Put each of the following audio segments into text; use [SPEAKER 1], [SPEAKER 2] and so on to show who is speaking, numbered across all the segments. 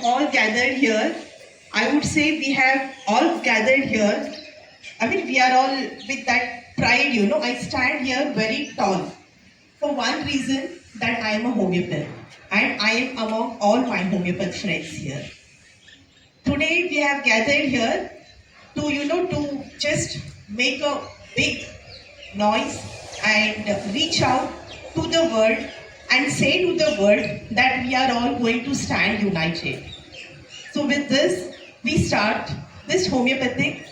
[SPEAKER 1] all gathered here. I would say we have all gathered here. I mean, we are all with that pride, I stand here very tall for one reason, that I am a homeopath and I am among all my homeopath friends here. Today we have gathered here to, to just make a big noise and reach out to the world and say to the world that we are all going to stand united. So with this, we start this homeopathic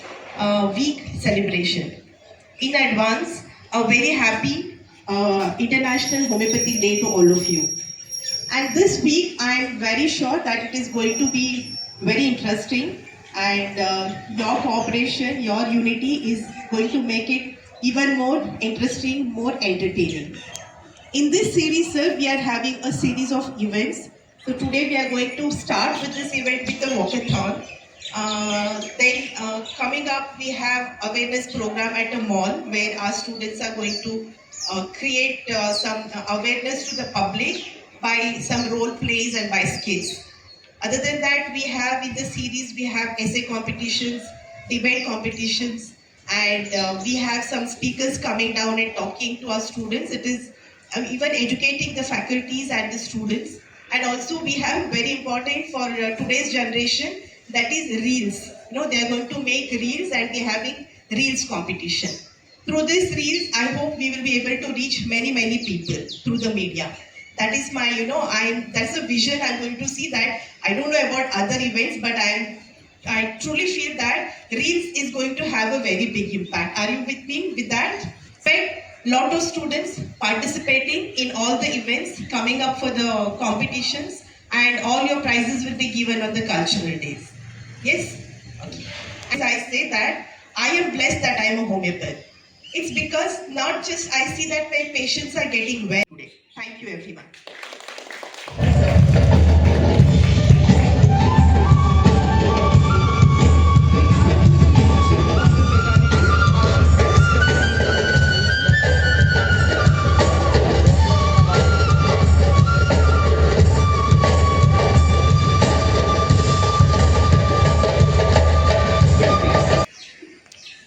[SPEAKER 1] week celebration. In advance, a very happy International Homeopathic Day to all of you. And this week, I am very sure that it is going to be very interesting, and your cooperation, your unity is going to make it even more interesting, more entertaining. In this series, sir, we are having a series of events. So today we are going to start with this event with the walkathon. Then coming up, we have awareness program at a mall where our students are going to create some awareness to the public by some role plays and by skits. Other than that, we have in the series, we have essay competitions, debate competitions, and we have some speakers coming down and talking to our students. It is even educating the faculties and the students. And also we have very important for today's generation, that is reels. They are going to make reels and we are having reels competition. Through this reels, I hope we will be able to reach many people through the media. That is my, that's a vision I'm going to see that. I don't know about other events, but I truly feel that reels is going to have a very big impact. Are you with me with that? Expect lot of students participating in all the events coming up for the competitions, and all your prizes will be given on the cultural days. Yes? Okay. As I say that, I am blessed that I am a homeopath. It's because not just I see that my patients are getting well today. Thank you everyone.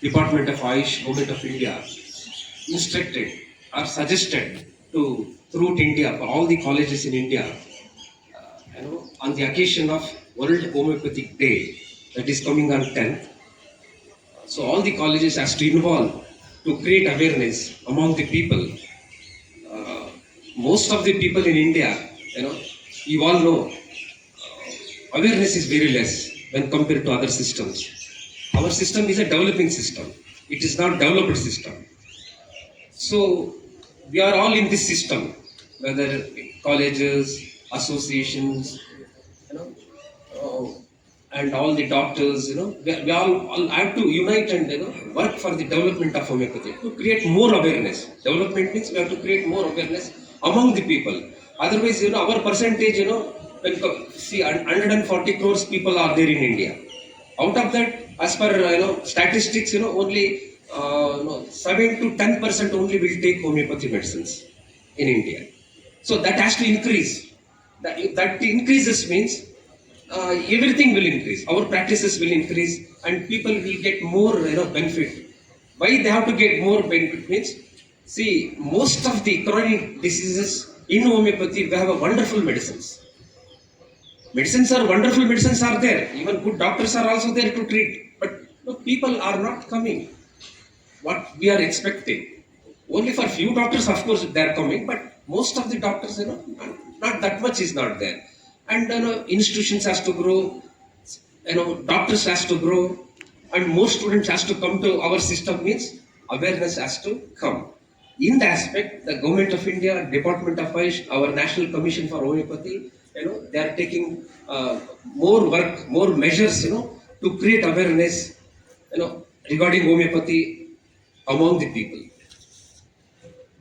[SPEAKER 2] Department of Ayush, Government of India instructed or suggested to throughout India for all the colleges in India, on the occasion of World Homeopathic Day that is coming on 10th. So all the colleges has to involve to create awareness among the people. Most of the people in India, you all know, awareness is very less when compared to other systems. Our system is a developing system. It is not developed system. So we are all in this system, whether colleges, associations, and all the doctors, we all have to unite and work for the development of homeopathy to create more awareness. Development means we have to create more awareness among the people. Otherwise, our percentage, see, 140 crores people are there in India. Out of that, as per statistics, only 7 to 10% only will take homeopathy medicines in India. So that has to increase. That increases means everything will increase. Our practices will increase, and people will get more benefit. Why they have to get more benefit means, see, most of the chronic diseases in homeopathy, we have a wonderful medicines. Medicines are wonderful, medicines are there. Even good doctors are also there to treat. But people are not coming. What we are expecting. Only for few doctors, of course, they are coming. But most of the doctors, not that much is not there. And institutions has to grow. Doctors has to grow. And more students has to come to our system means awareness has to come. In the aspect, the Government of India, Department of Ayush, our National Commission for Homeopathy, they are taking more work, more measures, to create awareness, regarding homeopathy among the people.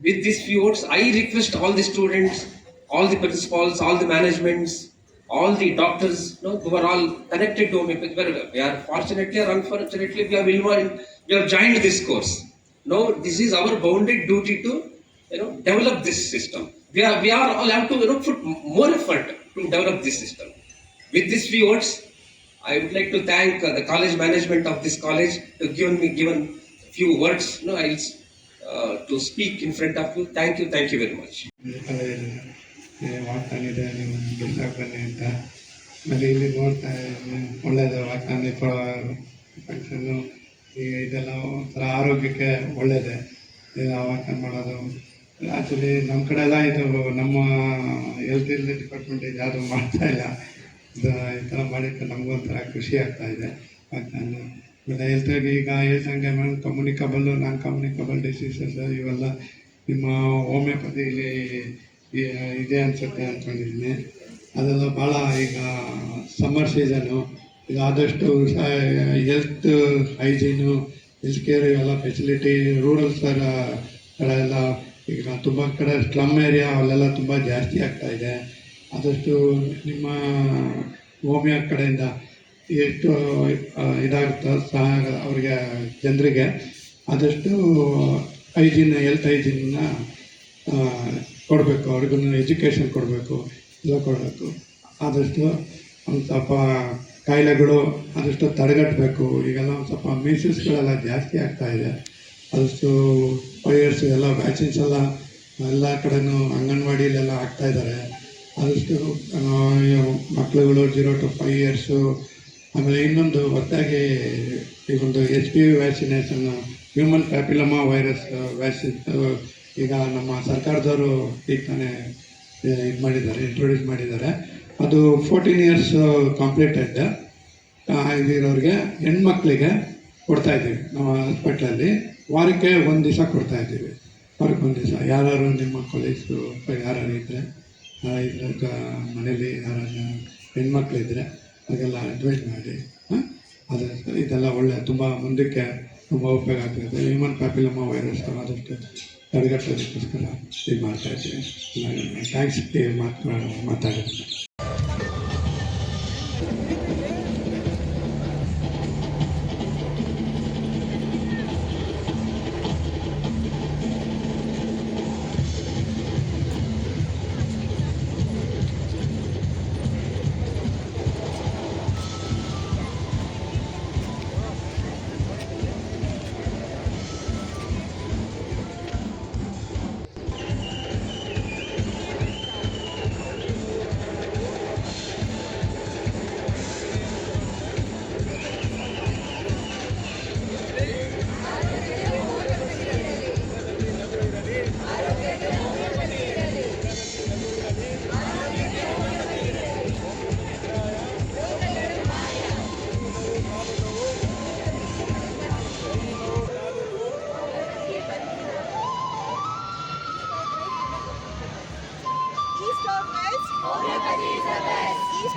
[SPEAKER 2] With these few words, I request all the students, all the principals, all the managements, all the doctors, who are all connected to homeopathy. We are fortunately or unfortunately, we have joined this course. Now, this is our bounded duty to, develop this system. We are all have to, put more effort to develop this system. With these few words, I would like to thank the college management of this college to given few words. No, I'll to speak in front of you. Thank you very much.
[SPEAKER 3] ವಾಗ್ದಾನಿದೆ ನೀವು ಗೆಲ್ಸಕ್ಕೆ ಬನ್ನಿ ಅಂತ. ಆಮೇಲೆ ಇಲ್ಲಿ ನೋಡ್ತಾ ಒಳ್ಳೆಯದು ವಾಗ್ದಾನಿ function ಈಗ ಇದೆಲ್ಲ ಒಂಥರ ಆರೋಗ್ಯಕ್ಕೆ ಒಳ್ಳೆಯದೇ ವಾಗ್ದಾನ ಮಾಡೋದು. ಆ್ಯಕ್ಚುಲಿ ನಮ್ಮ ಕಡೆ ಎಲ್ಲ ಇದು ನಮ್ಮ ಹೆಲ್ತ್ ಡಿಪಾರ್ಟ್ಮೆಂಟ್ ಇದು ಯಾವುದು ಮಾಡ್ತಾ ಇಲ್ಲ. ಇದು ಈ ಥರ ಮಾಡಿಕ್ಕೆ ನಮಗೊಂಥರ ಖುಷಿ ಆಗ್ತಾ ಇದೆ ವಾಗ್ದಾನ. ಆಮೇಲೆ ಹೆಲ್ತಾಗಿ ಈಗ ಹೇಳ್ದಂಗೆ ಮೇಡಮ್ ಕಮ್ಯುನಿಕಬಲ್ಲು ನಾನ್ ಕಮ್ಯುನಿಕಬಲ್ ಡಿಸೀಸಸ್ ಇವೆಲ್ಲ ನಿಮ್ಮ ಹೋಮಿಯೋಪತಿಲಿ ಇದೆ ಅನಿಸುತ್ತೆ ಅಂದ್ಕೊಂಡಿದ್ದೀನಿ. ಅದೆಲ್ಲ ಭಾಳ ಈಗ ಸಮ್ಮರ್ ಸೀಸನ್ನು ಈಗ ಆದಷ್ಟು ಹೆಲ್ತ್ ಹೈಜೀನು ಹೆಲ್ತ್ ಕೇರ್ ಇವೆಲ್ಲ ಫೆಸಿಲಿಟಿ ರೂರಲ್ ಕಡೆ ಎಲ್ಲ ಈಗ ತುಂಬ ಕಡೆ ಸ್ಲಮ್ ಏರಿಯಾ ಅಲ್ಲೆಲ್ಲ ತುಂಬ ಜಾಸ್ತಿ ಆಗ್ತಾಯಿದೆ. ಆದಷ್ಟು ನಿಮ್ಮ ಹೋಮಿಯೋ ಕಡೆಯಿಂದ ಎಷ್ಟು ಇದಾಗುತ್ತೋ ಸಹ ಅವ್ರಿಗೆ ಜನರಿಗೆ ಆದಷ್ಟು ಹೆಲ್ತ್ ಹೈಜೀನ್ನ ಕೊಡಬೇಕು. ಅವ್ರಿಗೂ ಎಜುಕೇಷನ್ ಕೊಡಬೇಕು, ಎಲ್ಲ ಕೊಡಬೇಕು. ಆದಷ್ಟು ಒಂದು ಸ್ವಲ್ಪ ಕಾಯಿಲೆಗಳು ಆದಷ್ಟು ತಡೆಗಟ್ಟಬೇಕು. ಈಗೆಲ್ಲ ಒಂದು ಸ್ವಲ್ಪ ಮೀಸಲ್ಸ್ಗಳೆಲ್ಲ ಜಾಸ್ತಿ ಆಗ್ತಾಯಿದೆ. ಆದಷ್ಟು 5 years ಎಲ್ಲ ವ್ಯಾಕ್ಸಿನ್ಸ್ ಎಲ್ಲ ಕಡೆನೂ ಅಂಗನವಾಡಿಲೆಲ್ಲ ಹಾಕ್ತಾಯಿದ್ದಾರೆ. ಆದಷ್ಟು ಮಕ್ಕಳುಗಳು 0 to 5 years. ಆಮೇಲೆ ಇನ್ನೊಂದು ಹೊಸದಾಗಿ ಈಗೊಂದು HPV vaccination human papilloma virus vaccine ಈಗ ನಮ್ಮ ಸರ್ಕಾರದವರು ಈಗ ತಾನೇ ಇದು ಮಾಡಿದ್ದಾರೆ, ಇಂಟ್ರೊಡ್ಯೂಸ್ ಮಾಡಿದ್ದಾರೆ. ಅದು 14 years ಕಂಪ್ಲೀಟೆಡ್ ಆಗಿರೋರಿಗೆ ಹೆಣ್ಮಕ್ಳಿಗೆ ಕೊಡ್ತಾಯಿದ್ದೀವಿ ನಮ್ಮ ಹಾಸ್ಪಿಟ್ಲಲ್ಲಿ. ವಾರಕ್ಕೆ 1 ದಿವಸ ಕೊಡ್ತಾಯಿದ್ದೀವಿ. ವಾರಕ್ಕೆ 1 ದಿವಸ ಯಾರು ನಿಮ್ಮ ಕೊಲೀಗ್ಸು ಯಾರು ಇದ್ದರೆ ಇದ್ರಾಗ ಮನೇಲಿ ಯಾರು ಹೆಣ್ಮಕ್ಳಿದ್ರೆ ಹಾಗೆಲ್ಲ ಅಡ್ವೈಸ್ ಮಾಡಿ. ಅದು ಇದೆಲ್ಲ ಒಳ್ಳೆ ತುಂಬ ಮುಂದಕ್ಕೆ ತುಂಬ ಉಪಯೋಗ ಆಗ್ತದೆ. ಹ್ಯೂಮನ್ ಪ್ಯಾಪಿಲೋಮಾ ವೈರಸ್ ಆದಷ್ಟು ತಡೆಗಟ್ಟೋದಕ್ಕೋಸ್ಕರ ಇದು ಮಾಡ್ತಾಯಿದ್ದೀವಿ. ಥ್ಯಾಂಕ್ಸ್ ಮಾತಾಡೋದು.
[SPEAKER 4] East or West? Homeopathy is the best. East.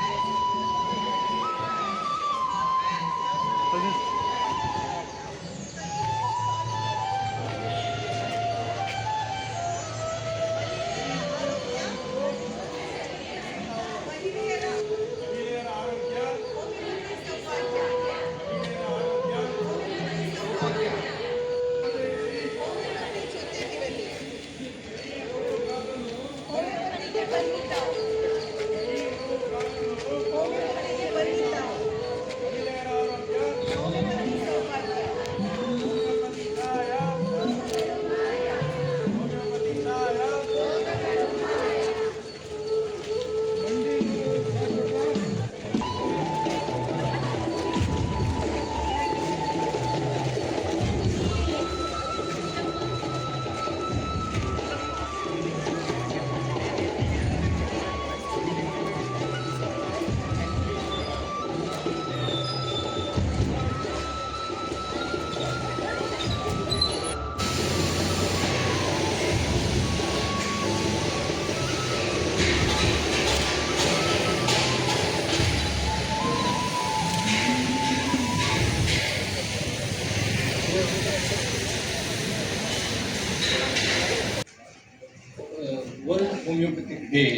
[SPEAKER 5] World Homeopathic Day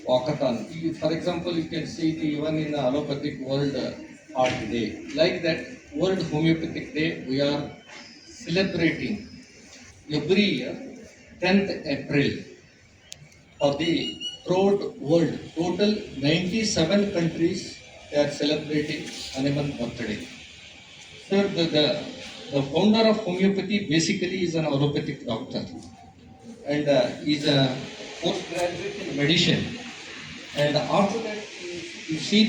[SPEAKER 5] walkathon. For example, you can see it even in the allopathic world art day. Like that, World Homeopathic Day we are celebrating every year 10th April for the throughout world. Total 97 countries they are celebrating Hanuman birthday. Sir, the founder of homeopathy basically is an allopathic doctor and is a postgraduate in medicine. And after that, you see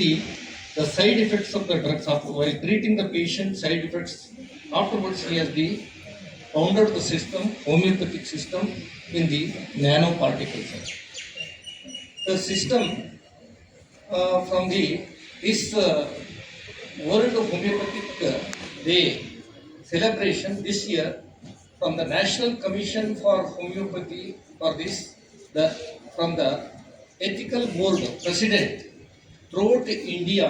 [SPEAKER 5] the side effects of the drugs after while treating the patient, side effects. Afterwards, he has founded the system, homeopathic system in the nanoparticles. The system from this World Homeopathic Day celebration this year from the National Commission for Homeopathy for this from the Ethical Board President throughout India.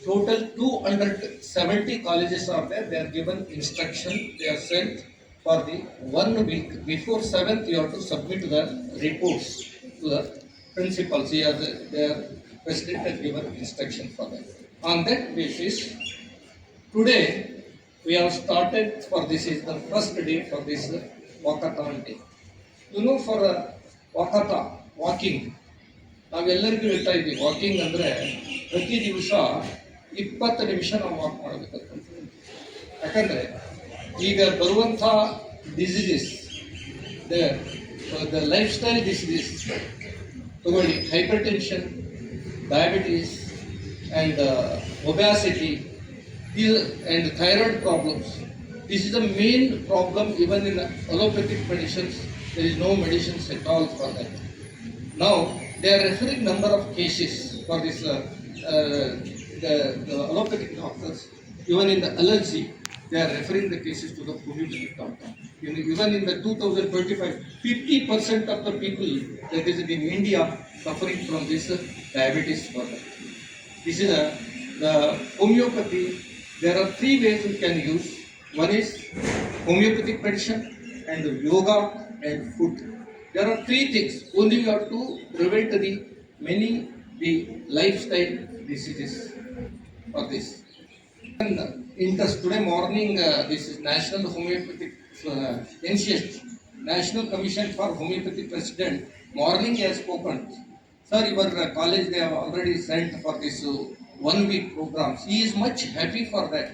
[SPEAKER 5] Total 270 colleges are there. They are given instruction. They are sent for the 1 week. Before 7th, you have to submit the reports to the principals. Their president has given instruction for that. On that basis, today we have started for this is the first day for this walkathon day. You know, for walkathon, walking, ನಾವೆಲ್ಲರಿಗೂ ಹೇಳ್ತಾ ಇದ್ದೀವಿ walking ಅಂದರೆ ಪ್ರತಿ ದಿವಸ 20 ನಿಮಿಷ ನಾವು walk ಮಾಡಬೇಕು. ಯಾಕಂದರೆ ಈಗ ಬರುವಂಥ diseases the lifestyle diseases ತಗೊಳ್ಳಿ, hypertension, diabetes and obesity and thyroid problems. This is the main problem even in allopathic medicines. There is no medicines at all for that. Now they are referring number of cases for this the allopathic doctors. Even in the allergy, they are referring the cases to the homeopathic doctor. Even in the 2025, 50% of the people that is in India suffering from this diabetes problem. This is the homeopathy. There are 3 ways we can use. One is homeopathic medicine and yoga and food. There are 3 things. Only you have to prevent the lifestyle diseases for this. And interest today morning, this is National Homeopathic NCH, National Commission for Homeopathy President. Morning he has spoken. Sir, your college they have already sent for this 1 week programs. He is much happy for that.